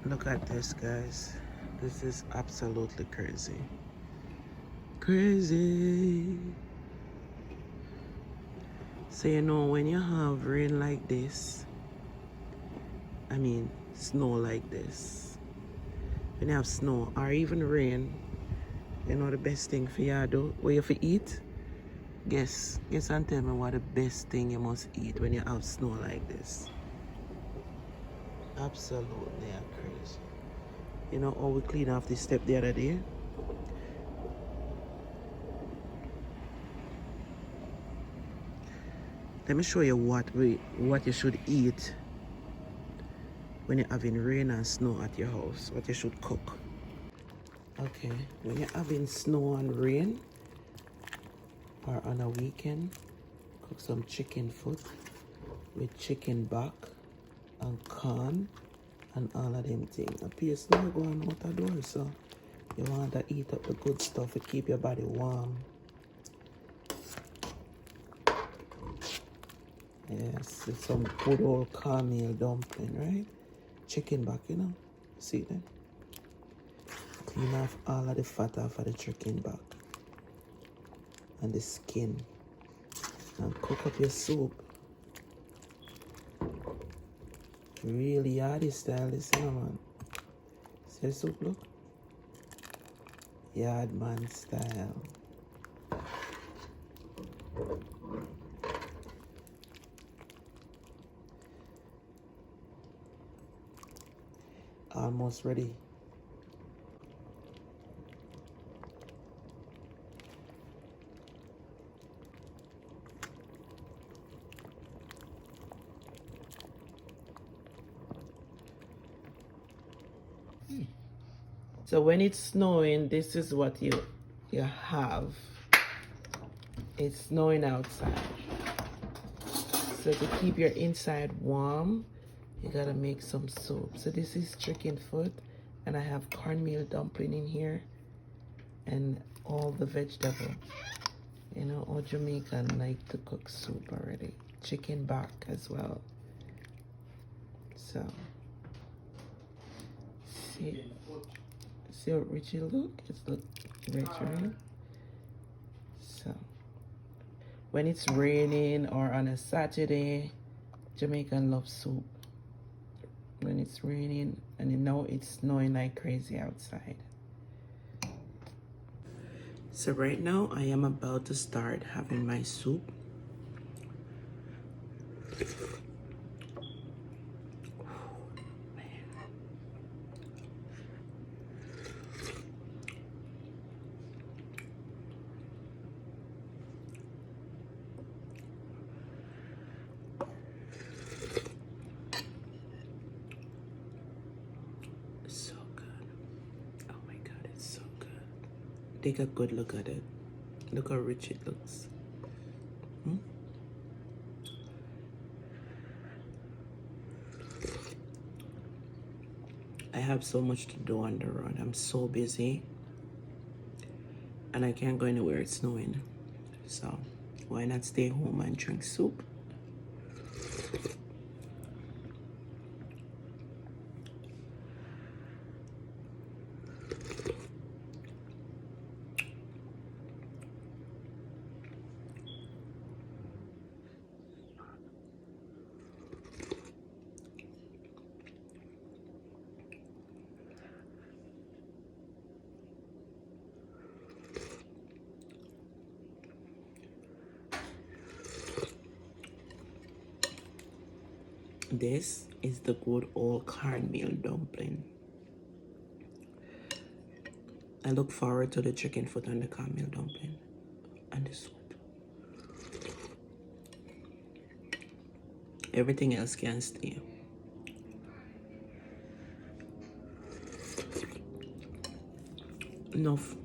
Look at this, guys. This is absolutely crazy. Crazy. So you know, when you have rain like this, I mean snow like this, when you have snow or even rain, you know the best thing for you to do, what you have to eat? Guess and tell me what the best thing you must eat when you have snow like this. Absolutely crazy. You know how we clean off this step the other day? Let me show you what you should eat when you're having rain and snow at your house. What you should cook. Okay, when you're having snow and rain, or on a weekend, cook some chicken foot with chicken back and corn and all of them things. A piece snow going out the door, so you want to eat up the good stuff to keep your body warm. Yes, it's some good old cornmeal dumpling, right? Chicken back, you know. See them? Clean off all of the fat off of the chicken back and the skin, and cook up your soup. Really yardy style, this man. See the soup, look? Yard man style. Almost ready. So when it's snowing, this is what you have. It's snowing outside. So to keep your inside warm, you gotta make some soup. So this is chicken foot, and I have cornmeal dumpling in here and all the vegetable. You know, all Jamaican like to cook soup already. Chicken back as well. So see how rich it look? It's look rich, right? So when it's raining or on a Saturday, Jamaican love soup. When it's raining, and you know it's snowing like crazy outside. So right now I am about to start having my soup. So good. Oh my God, it's so good. Take a good look at it. Look how rich it looks. I have so much to do on the road. I'm so busy. And I can't go anywhere, it's snowing. So why not stay home and drink soup? This is the good old cornmeal dumpling. I look forward to the chicken foot and the cornmeal dumpling and the soup. Everything else can stay. Enough